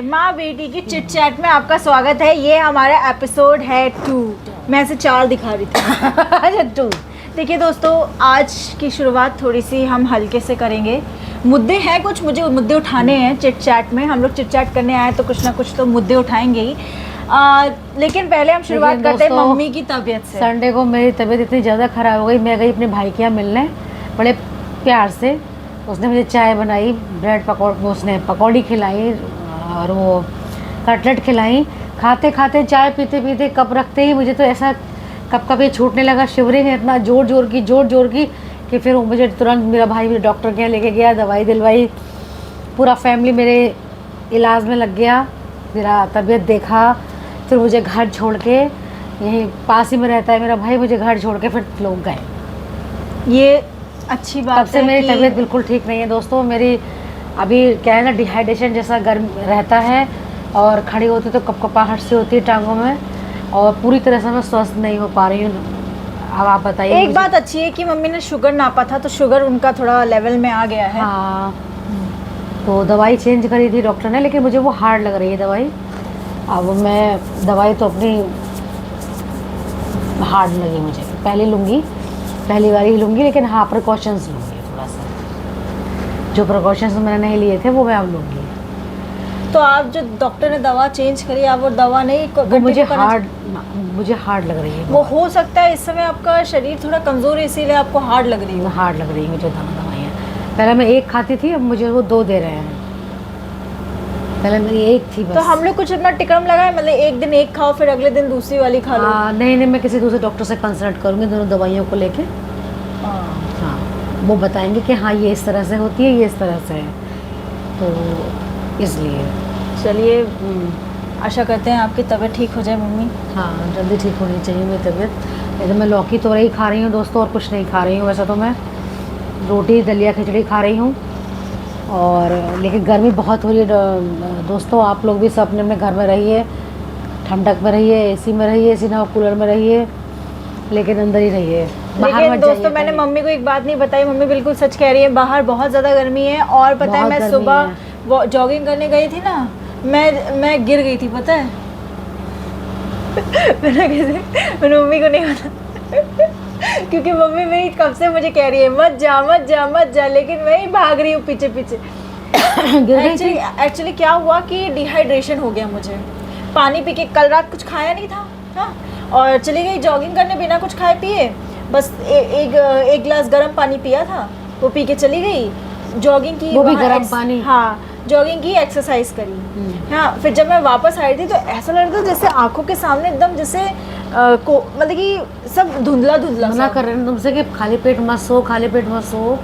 माँ बेटी की चिट चैट में आपका स्वागत है। ये हमारा एपिसोड है 2। मैं इसे 4 दिखा रही थी। अच्छा 2। देखिए दोस्तों, आज की शुरुआत थोड़ी सी हम हल्के से करेंगे। मुद्दे हैं कुछ, मुझे मुद्दे उठाने हैं चिट चैट में। हम लोग चिट चैट करने आए तो कुछ ना कुछ तो मुद्दे उठाएंगे ही। लेकिन पहले हम शुरुआत करते हैं मम्मी की तबीयत से। संडे को मेरी तबीयत इतनी ज़्यादा ख़राब हो गई, मैं गई अपने भाई के यहाँ मिलने बड़े प्यार से। उसने मुझे चाय बनाई, ब्रेड उसने पकौड़ी खिलाई और वो कटलेट खिलाई। खाते खाते चाय पीते पीते कप रखते ही मुझे तो ऐसा कप ये छूटने लगा, शिवरिंग इतना जोर जोर की कि फिर मुझे तुरंत मेरा भाई मुझे डॉक्टर के यहाँ लेके गया, दवाई दिलवाई। पूरा फैमिली मेरे इलाज में लग गया, मेरा तबीयत देखा। फिर मुझे घर छोड़ के, यहीं पास ही में रहता है मेरा भाई, मुझे घर छोड़ के फिर लोग गए। ये अच्छी बात है। तब से मेरी तबीयत बिल्कुल ठीक नहीं है दोस्तों। मेरी अभी क्या है ना, डिहाइड्रेशन जैसा गर्म रहता है और खड़ी होती तो कपकपाहट सी होती है टांगों में, और पूरी तरह से मैं स्वस्थ नहीं हो पा रही हूँ। अब आप बताइए। एक बात अच्छी है कि मम्मी ने शुगर नापा था तो शुगर उनका थोड़ा लेवल में आ गया है। हाँ, तो दवाई चेंज करी थी डॉक्टर ने, लेकिन मुझे वो हार्ड लग रही है दवाई। अब मैं दवाई तो अपनी हार्ड लगी मुझे, पहली बार ही लूँगी, लेकिन हाँ प्रिकॉशंस लूँगी थोड़ा सा। जो प्रिकॉशंस मैंने नहीं लिए थे वो मैं अब लूँगी। तो आप जो डॉक्टर ने दवा चेंज करी, आप वो दवा नहीं वो मुझे हार्ड लग रही है। वो हो सकता है इस समय आपका शरीर थोड़ा कमज़ोर है, इसीलिए आपको हार्ड लग रही है। हार्ड लग रही है मुझे दवाइयाँ। पहले मैं एक खाती थी, अब मुझे वो 2 दे रहे हैं। पहले मेरी एक थी बस। तो हम लोग कुछ अपना टिकम लगाए, मतलब एक दिन एक खाओ फिर अगले दिन दूसरी वाली खा लो। नहीं, मैं किसी दूसरे डॉक्टर से कंसल्ट करूँगी दोनों दवाइयों को लेके। हाँ, वो बताएंगे कि हाँ ये इस तरह से होती है, ये इस तरह से है, तो इसलिए चलिए आशा करते हैं आपकी तबीयत ठीक हो जाए मम्मी। हाँ, जल्दी ठीक होनी चाहिए मेरी तबीयत। नहीं तो मैं लौकी तो रही खा रही हूँ दोस्तों, और कुछ नहीं खा रही हूँ। वैसे तो मैं रोटी दलिया खिचड़ी खा रही हूँ, और लेकिन गर्मी बहुत हो रही है दोस्तों। आप लोग भी सब अपने अपने घर में रहिए, ठंडक में रहिए, एसी में रहिए, एसी ना कूलर में रहिए, लेकिन अंदर ही रहिए। लेकिन दोस्तों मैंने मम्मी को एक बात नहीं बताई, मम्मी बिल्कुल सच कह रही है, बाहर बहुत ज़्यादा गर्मी है। और पता है मैं सुबह जॉगिंग करने गई थी ना, मैं गिर गई थी पता है। मैंने मम्मी को नहीं पता क्योंकि मम्मी मेरी कब से मुझे कह रही है मत जा, लेकिन मैं ही भाग रही हूँ पीछे। एक्चुअली क्या हुआ कि डिहाइड्रेशन हो गया मुझे, पानी पी के। कल रात कुछ खाया नहीं था हाँ, और चली गई जॉगिंग करने बिना कुछ खाए पिए। बस एक गिलास गर्म पानी पिया था, वो पी के चली गई। जॉगिंग की, वो भी गर्म पानी। हाँ, जॉगिंग की, एक्सरसाइज करी। हाँ, फिर जब मैं वापस आई थी तो ऐसा लग रहा था जैसे आंखों के सामने एकदम जैसे मतलब कि सब धुंधला मना कर रहे हैं तुमसे कि खाली पेट मत सो।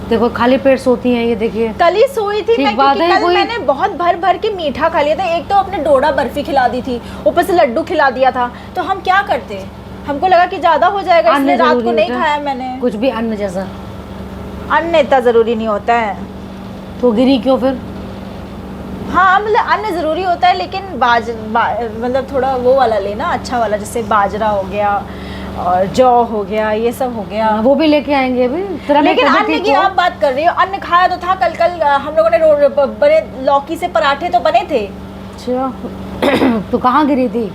देखो खाली पेट सोती हैं ये, देखिए कल ही सोई थी मैं, क्योंकि कल मैंने बहुत भर के मीठा खा लिया था। एक तो अपने डोडा बर्फी खिला दी थी, ऊपर से लड्डू खिला दिया था। तो हम क्या करते, हमको लगा कि ज्यादा हो जाएगा, इसलिए रात को नहीं खाया मैंने कुछ भी। अन्न जैसा, अन्न इतना जरूरी नहीं होता है। तो गिरी क्यों फिर? हाँ, मतलब अन्न ज़रूरी होता है, लेकिन मतलब थोड़ा वो वाला लेना, अच्छा वाला, जैसे बाजरा हो गया और जौ हो गया, ये सब हो गया। वो भी लेके आएंगे अभी। लेकिन अन्न की आप बात कर रही हो, अन्न खाया तो था। कल हम लोगों ने बने लौकी से पराठे तो बने थे। अच्छा तो कहाँ गिरी थी?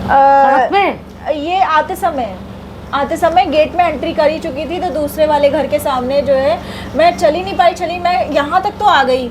सड़क पे? ये आते समय गेट में एंट्री कर ही चुकी थी, तो दूसरे वाले घर के सामने जो है, मैं चली नहीं पाई। मैं यहाँ तक तो आ गई,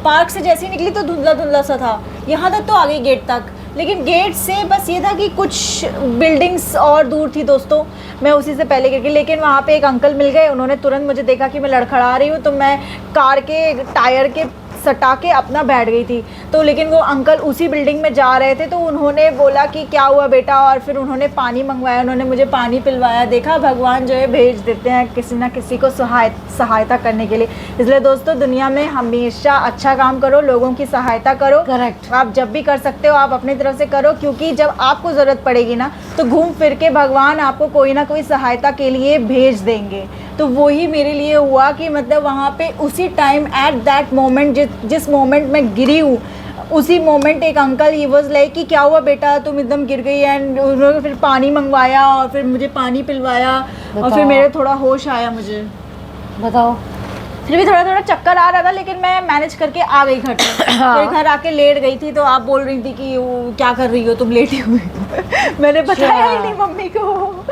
पार्क से जैसे ही निकली तो धुंधला सा था, यहाँ तक तो आ गई गेट तक। लेकिन गेट से बस ये था कि कुछ बिल्डिंग्स और दूर थी दोस्तों, मैं उसी से पहले गिर गई। लेकिन वहाँ पे एक अंकल मिल गए, उन्होंने तुरंत मुझे देखा कि मैं लड़खड़ा रही हूँ, तो मैं कार के टायर के सटा के अपना बैठ गई थी। तो लेकिन वो अंकल उसी बिल्डिंग में जा रहे थे, तो उन्होंने बोला कि क्या हुआ बेटा, और फिर उन्होंने पानी मंगवाया, उन्होंने मुझे पानी पिलवाया। देखा, भगवान जो है भेज देते हैं किसी ना किसी को सहायता करने के लिए। इसलिए दोस्तों, दुनिया में हमेशा अच्छा काम करो, लोगों की सहायता करो। करेक्ट। आप जब भी कर सकते हो आप अपनी तरफ से करो, क्योंकि जब आपको ज़रूरत पड़ेगी ना, तो घूम फिर के भगवान आपको कोई ना कोई सहायता के लिए भेज देंगे। तो वही मेरे लिए हुआ कि मतलब वहाँ पे उसी टाइम एट दैट मोमेंट, जिस मोमेंट में गिरी हूँ, उसी मोमेंट एक अंकल ही वाज लाइक कि क्या हुआ बेटा, तुम एकदम गिर गई। एंड उन्होंने फिर पानी मंगवाया और फिर मुझे पानी पिलवाया, और फिर मेरे थोड़ा होश आया मुझे। बताओ फिर भी थोड़ा थोड़ा चक्कर आ रहा था, लेकिन मैं मैनेज करके आ गई घर पे। हाँ। फिर घर आके लेट गई थी, तो आप बोल रही थी कि वो क्या कर रही हो तुम लेटी हुई। मैंने बताया ही नहीं मम्मी को।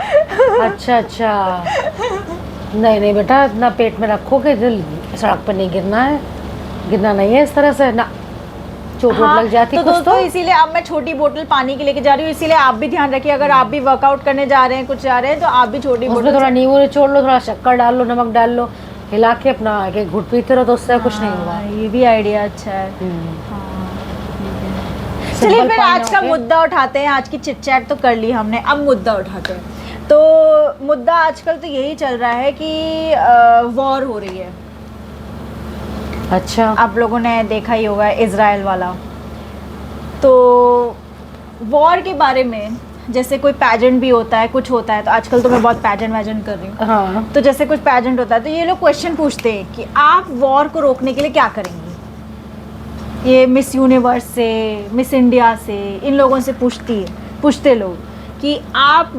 अच्छा अच्छा। नहीं नहीं बेटा, इतना पेट में रखो कि दिल सड़क पर नहीं गिरना है, गिरना नहीं है इस तरह से ना, चोट वोट हाँ, लग जाती तो कुछ दोस्तों तो। इसीलिए अब मैं छोटी बोतल पानी की लेके जा रही हूँ, इसीलिए आप भी ध्यान रखिए, अगर आप भी वर्कआउट करने जा रहे हैं, कुछ जा रहे हैं, तो आप भी छोटी उसमें बोतल थोड़ा नींबू निचोड़ लो, थोड़ा शक्कर डाल लो, नमक डाल लो, हिला के अपना एक घुट पीते रहो, तो उससे कुछ नहीं होगा। ये भी आइडिया अच्छा है। चलिए सिंपल फिर पानी आज का होके। मुद्दा उठाते हैं। आज की चिट चैट तो कर ली हमने, अब मुद्दा उठाते हैं। तो मुद्दा आजकल तो यही चल रहा है कि वॉर हो रही है। अच्छा। आप लोगों ने देखा ही होगा इजराइल वाला। तो वॉर के बारे में, जैसे कोई पैजेंट भी होता है, कुछ होता है, तो आजकल तो मैं बहुत पैजेंट वैजेंट कर रही हूँ। हाँ। तो जैसे कुछ पैजेंट होता है, तो ये लोग क्वेश्चन पूछते हैं कि आप वॉर को रोकने के लिए क्या करेंगे। ये मिस यूनिवर्स से, मिस इंडिया से, इन लोगों से पूछते लोग कि आप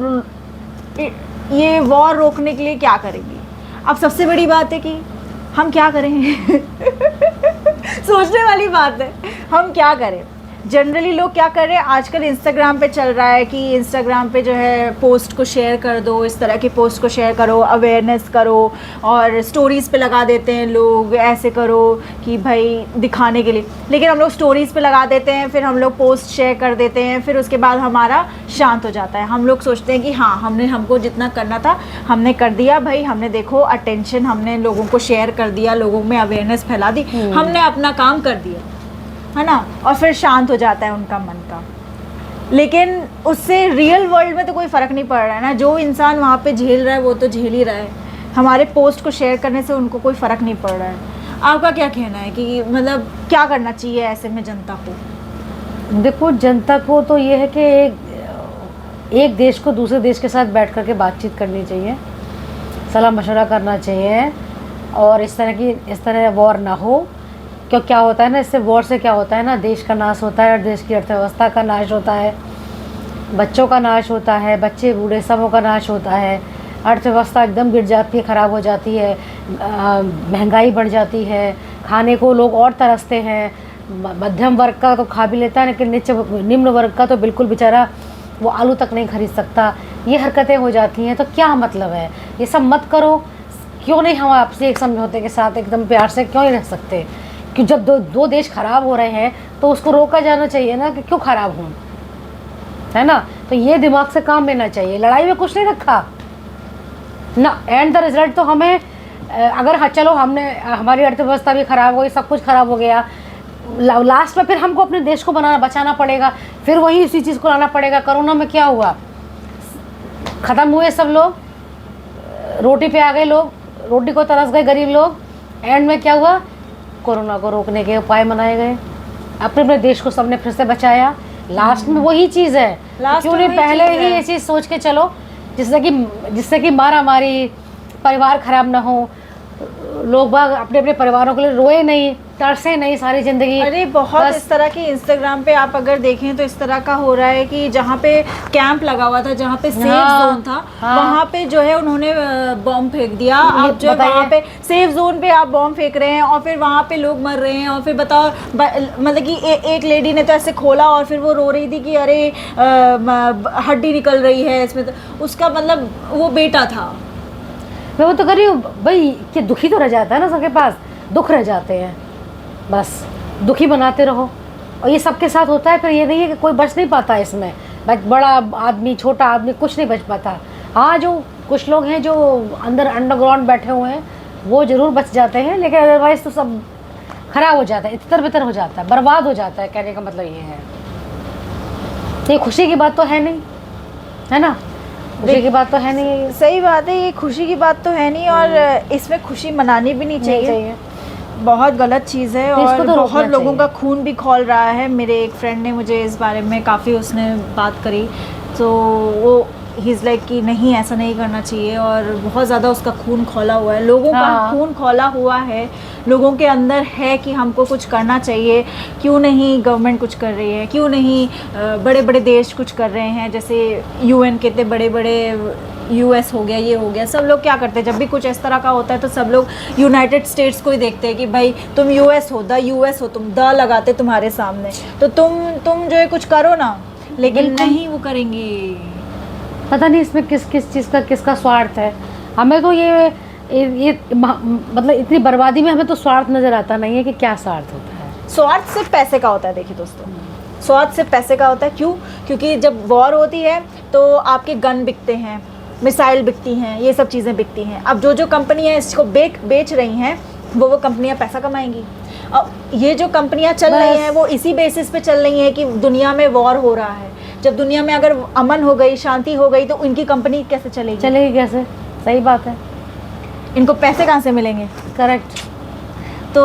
ये वॉर रोकने के लिए क्या करेंगे। अब सबसे बड़ी बात है कि हम क्या करें। सोचने वाली बात है, हम क्या करें। जनरली लोग क्या कर रहे हैं आजकल, इंस्टाग्राम पे चल रहा है कि इंस्टाग्राम पे जो है पोस्ट को शेयर कर दो, इस तरह की पोस्ट को शेयर करो, अवेयरनेस करो, और स्टोरीज़ पे लगा देते हैं लोग, ऐसे करो कि भाई दिखाने के लिए। लेकिन हम लोग स्टोरीज़ पे लगा देते हैं, फिर हम लोग पोस्ट शेयर कर देते हैं, फिर उसके बाद हमारा शांत हो जाता है। हम लोग सोचते हैं कि हाँ, हमको जितना करना था हमने कर दिया भाई, हमने देखो अटेंशन, हमने लोगों को शेयर कर दिया, लोगों में अवेयरनेस फैला दी, हमने अपना काम कर दिया, है ना, और फिर शांत हो जाता है उनका मन का। लेकिन उससे रियल वर्ल्ड में तो कोई फ़र्क नहीं पड़ रहा है ना। जो इंसान वहाँ पे झेल रहा है वो तो झेल ही रहा है, हमारे पोस्ट को शेयर करने से उनको कोई फ़र्क नहीं पड़ रहा है। आपका क्या कहना है कि मतलब क्या करना चाहिए ऐसे में जनता को? देखो, जनता को तो ये है कि एक देश को दूसरे देश के साथ बैठ करके बातचीत करनी चाहिए, सलाह मशवरा करना चाहिए, और इस तरह वॉर ना हो। क्यों क्या होता है ना, इससे वॉर से क्या होता है ना, देश का नाश होता है, और देश की अर्थव्यवस्था का नाश होता है, बच्चों का नाश होता है, बच्चे बूढ़े सबों का नाश होता है, अर्थव्यवस्था एकदम गिर जाती है, ख़राब हो जाती है, महंगाई बढ़ जाती है, खाने को लोग और तरसते हैं। मध्यम वर्ग का तो खा भी लेता है, लेकिन निम्न वर्ग का तो बिल्कुल बेचारा वो आलू तक नहीं खरीद सकता। ये हरकतें हो जाती हैं, तो क्या मतलब है, ये सब मत करो। क्यों नहीं हम आपसे एक समझौते के साथ एकदम प्यार से क्यों नहीं रह सकते? कि जब दो देश खराब हो रहे हैं तो उसको रोका जाना चाहिए ना, कि क्यों खराब हों, है ना। तो ये दिमाग से काम लेना चाहिए। लड़ाई में कुछ नहीं रखा ना, एंड द रिजल्ट तो हमें, अगर हाँ चलो हमने, हमारी अर्थव्यवस्था भी खराब हो गई, सब कुछ खराब हो गया, लास्ट में फिर हमको अपने देश को बचाना पड़ेगा, फिर वही इसी चीज़ को लाना पड़ेगा। कोरोना में क्या हुआ, ख़त्म हुए सब लोग, रोटी पे आ गए लोग, रोटी को तरस गए गरीब लोग। एंड में क्या हुआ, कोरोना को रोकने के उपाय बनाए गए, अपने देश को सबने फिर से बचाया। लास्ट में वही चीज़ है, क्यों नहीं पहले ही ये चीज़ सोच के चलो, जिससे कि मारा मारी, परिवार ख़राब ना हो, लोग बाग अपने अपने परिवारों के लिए रोए नहीं, तरसे नहीं सारी ज़िंदगी। अरे बहुत इस तरह की इंस्टाग्राम पे आप अगर देखें तो इस तरह का हो रहा है कि जहाँ पे कैंप लगा हुआ था, जहाँ पे सेफ जोन था, वहाँ पे जो है उन्होंने बॉम्ब फेंक दिया। आप जो वहाँ पे सेफ जोन पे आप बॉम्ब फेंक रहे हैं, और फिर वहाँ पे लोग मर रहे हैं, और फिर बताओ, मतलब कि एक लेडी ने तो ऐसे खोला और फिर वो रो रही थी कि अरे हड्डी निकल रही है इसमें, तो उसका मतलब वो बेटा था। मैं वो तो कर रही हूँ भाई, कि दुखी तो रह जाता है ना, सबके पास दुख रह जाते हैं, बस दुखी बनाते रहो। और ये सबके साथ होता है, फिर ये नहीं है कि कोई बच नहीं पाता इसमें, बड़ा आदमी छोटा आदमी कुछ नहीं बच पाता। हाँ, जो कुछ लोग हैं जो अंदर अंडरग्राउंड बैठे हुए हैं वो ज़रूर बच जाते हैं, लेकिन अदरवाइज़ तो सब खराब हो जाता है, इतर बितर हो जाता है, बर्बाद हो जाता है। कहने का मतलब ये है, ये खुशी की बात तो है नहीं, है ना, खुशी की बात तो है नहीं। सही बात है, ये खुशी की बात तो है नहीं, और इसमें खुशी मनानी भी नहीं चाहिए। बहुत गलत चीज़ है, और तो बहुत लोगों का खून भी खौल रहा है। मेरे एक फ्रेंड ने मुझे इस बारे में काफ़ी उसने बात करी, तो वो ही इज़ लाइक कि नहीं, ऐसा नहीं करना चाहिए, और बहुत ज़्यादा उसका खून खौला हुआ है, लोगों का खून खौला हुआ है, लोगों के अंदर है कि हमको कुछ करना चाहिए। क्यों नहीं गवर्नमेंट कुछ कर रही है, क्यों नहीं बड़े बड़े देश कुछ कर रहे हैं, जैसे UN के इतने बड़े बड़े यूएस हो गया, ये हो गया, सब लोग क्या करते हैं जब भी कुछ इस तरह का होता है तो सब लोग यूनाइटेड स्टेट्स को ही देखते हैं कि भाई तुम यूएस हो, द यूएस हो, तुम द लगाते तुम्हारे सामने, तो तुम जो है कुछ करो ना, लेकिन बिल्कुल। नहीं वो करेंगे। पता नहीं इसमें किस किस चीज़ का किसका स्वार्थ है। हमें तो मतलब इतनी बर्बादी में हमें तो स्वार्थ नज़र आता नहीं है कि क्या स्वार्थ होता है। स्वार्थ सिर्फ पैसे का होता है। देखिए दोस्तों, स्वार्थ सिर्फ पैसे का होता है। क्यों? क्योंकि जब वॉर होती है तो आपके गन बिकते हैं, मिसाइल बिकती हैं, ये सब चीज़ें बिकती हैं। अब जो कंपनियां इसको बेच रही हैं वो कंपनियां पैसा कमाएंगी। अब ये जो कंपनियां चल रही हैं वो इसी बेसिस पे चल रही हैं कि दुनिया में वॉर हो रहा है। जब दुनिया में अगर अमन हो गई, शांति हो गई, तो इनकी कंपनी कैसे चलेगी कैसे? सही बात है। इनको पैसे कहाँ से मिलेंगे? करेक्ट। तो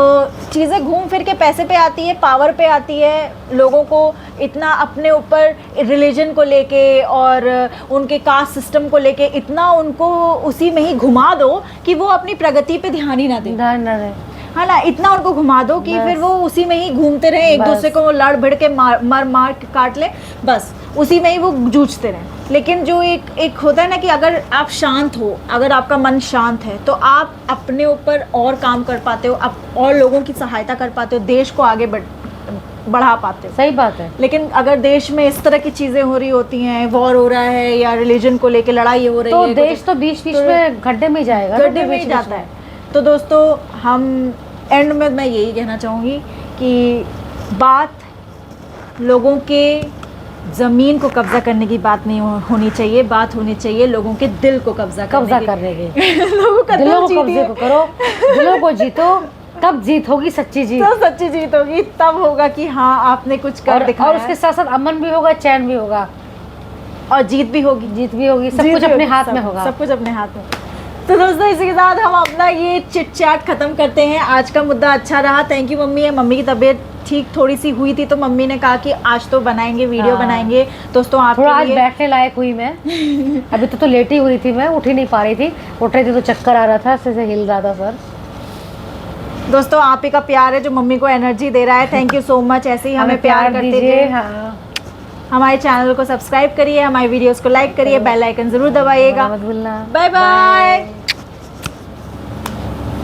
चीज़ें घूम फिर के पैसे पे आती है, पावर पे आती है। लोगों को इतना अपने ऊपर रिलीजन को लेके और उनके कास्ट सिस्टम को लेके इतना उनको उसी में ही घुमा दो कि वो अपनी प्रगति पे ध्यान ही ना दें। हाँ ना, इतना उनको घुमा दो कि फिर वो उसी में ही घूमते रहे, एक दूसरे को लड़ भिड़ के मार काट ले, बस उसी में ही वो जूझते रहें। लेकिन जो एक होता है ना कि अगर आप शांत हो, अगर आपका मन शांत है, तो आप अपने ऊपर और काम कर पाते हो, आप और लोगों की सहायता कर पाते हो, देश को आगे बढ़ा पाते हो। सही बात है। लेकिन अगर देश में इस तरह की चीज़ें हो रही होती हैं, वॉर हो रहा है या रिलीजन को लेके लड़ाई हो रही है, तो देश तो बीच में गड्ढे में जाएगा, गड्ढे में ही जाता है। तो दोस्तों, हम एंड में मैं यही कहना चाहूँगी कि बात लोगों के ज़मीन को कब्जा करने की बात नहीं होनी चाहिए, बात होनी चाहिए लोगों के दिल को कब्जा करने की। लोगों का दिलों को कब्जे को करो, दिलों को जीतो, तब जीत होगी, सच्ची जीत। तो सच्ची जीत होगी, तब होगा कि हाँ आपने कुछ कर दिखाया। और उसके साथ साथ अमन भी होगा, चैन भी होगा, और जीत भी होगी, सब कुछ अपने हाथ में होगा, सब कुछ अपने हाथ में। तो दोस्तों, इसी के साथ हम अपना ये चिट चैट ख़त्म करते हैं। आज का मुद्दा अच्छा रहा, थैंक यू मम्मी। मम्मी की तबीयत ठीक थोड़ी सी हुई थी तो मम्मी ने कहा कि आज तो बनाएंगे, वीडियो बनाएंगे। दोस्तों आप थोड़ा आज बैठने लायक हुई मैं। अभी तो लेट ही हुई थी, मैं उठ ही नहीं पा रही थी। उठ रही थी तो चक्कर आ रहा था, ऐसे हिल रहा था सर। दोस्तों, आप ही का प्यार है जो मम्मी को एनर्जी दे रहा है। Thank you so much. ऐसे ही हमें प्यार करते रहिए। हाँ। हमारे चैनल को सब्सक्राइब करिए, हमारे वीडियोस को लाइक करिए, बेल आइकन जरूर दबाइएगा। मत भूलना। Bye bye.